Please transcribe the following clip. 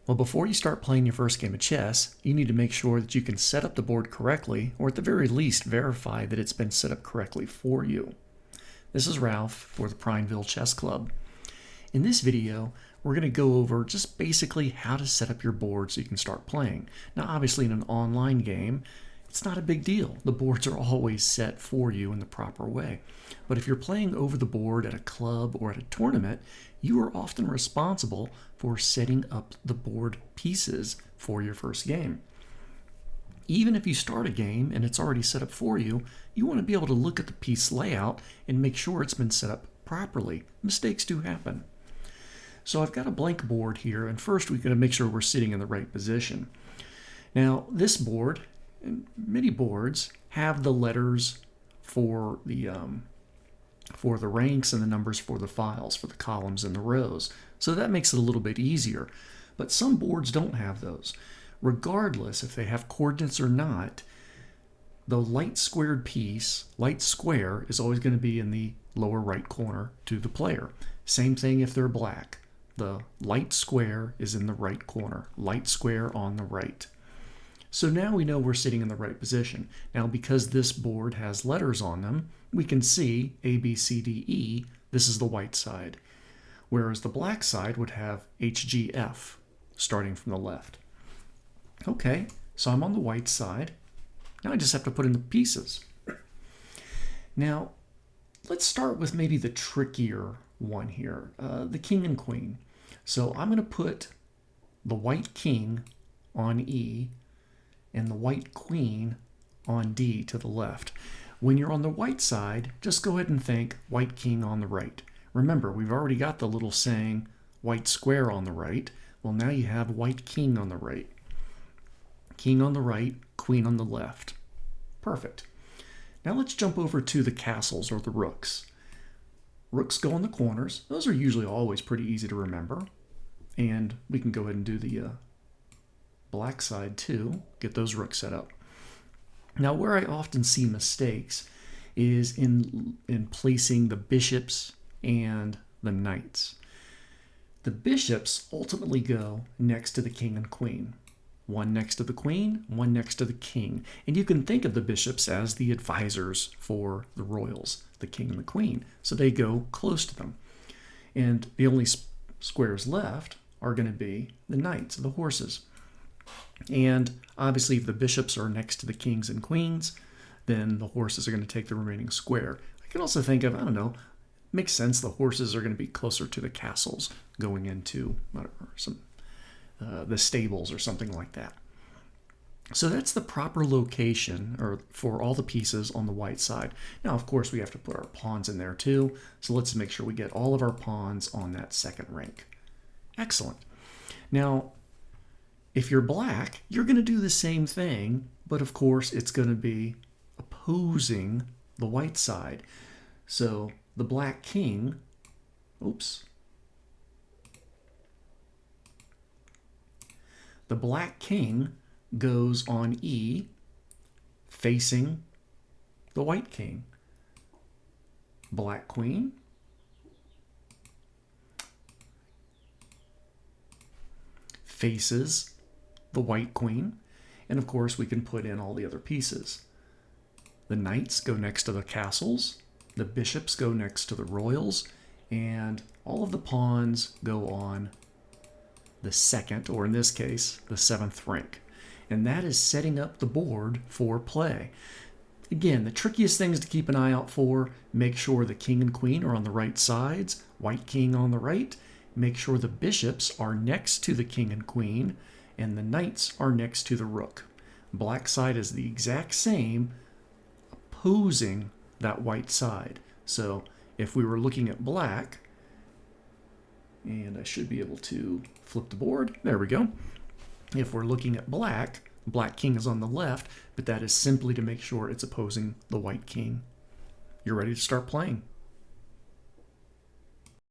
Well, before you start playing your first game of chess, you need to make sure that you can set up the board correctly, or at the very least verify that it's been set up correctly for you. This is Ralph for the Prineville Chess Club. In this video, we're going to go over just basically how to set up your board so you can start playing. Now, obviously in an online game, it's not a big deal. The boards are always set for you in the proper way. But if you're playing over the board at a club or at a tournament, you are often responsible for setting up the board pieces for your first game. Even if you start a game and it's already set up for you, you want to be able to look at the piece layout and make sure it's been set up properly. Mistakes do happen. So I've got a blank board here, and first we've got to make sure we're sitting in the right position. Now this board, and many boards, have the letters for the ranks and the numbers for the files, for the columns and the rows. So that makes it a little bit easier. But some boards don't have those. Regardless if they have coordinates or not, the light squared piece, light square, is always going to be in the lower right corner to the player. Same thing if they're black. The light square is in the right corner, light square on the right. So now we know we're sitting in the right position. Now because this board has letters on them, we can see A, B, C, D, E. This is the white side. Whereas the black side would have H, G, F, starting from the left. Okay, so I'm on the white side. Now I just have to put in the pieces. Now, let's start with maybe the trickier one here, the king and queen. So I'm going to put the white king on E and the white queen on D to the left. When you're on the white side, just go ahead and think white king on the right. Remember, we've already got the little saying white square on the right. Well, now you have white king on the right. King on the right, queen on the left. Perfect. Now let's jump over to the castles or the rooks. Rooks go in the corners. Those are usually always pretty easy to remember. And we can go ahead and do the black side too, get those rooks set up. Now where I often see mistakes is in placing the bishops and the knights. The bishops ultimately go next to the king and queen. One next to the queen, one next to the king. And you can think of the bishops as the advisors for the royals, the king and the queen. So they go close to them. And the only squares left are going to be the knights, the horses. And obviously if the bishops are next to the kings and queens, then the horses are going to take the remaining square. I can also think of, I don't know, makes sense, the horses are going to be closer to the castles going into the stables or something like that. So that's the proper location for all the pieces on the white side. Now, of course, we have to put our pawns in there too. So let's make sure we get all of our pawns on that second rank. Excellent. Now, if you're black, you're going to do the same thing, but of course, it's going to be opposing the white side. So the black king, the black king goes on E, facing the white king. Black queen. Faces the white queen. And of course, we can put in all the other pieces. The knights go next to the castles. The bishops go next to the royals. And all of the pawns go on the second, or in this case, the seventh rank. And that is setting up the board for play. Again, the trickiest things to keep an eye out for: make sure the king and queen are on the right sides, white king on the right. Make sure the bishops are next to the king and queen, and the knights are next to the rook. Black side is the exact same, opposing that white side. So if we were looking at black, and I should be able to flip the board. There we go. If we're looking at black, black king is on the left, but that is simply to make sure it's opposing the white king. You're ready to start playing.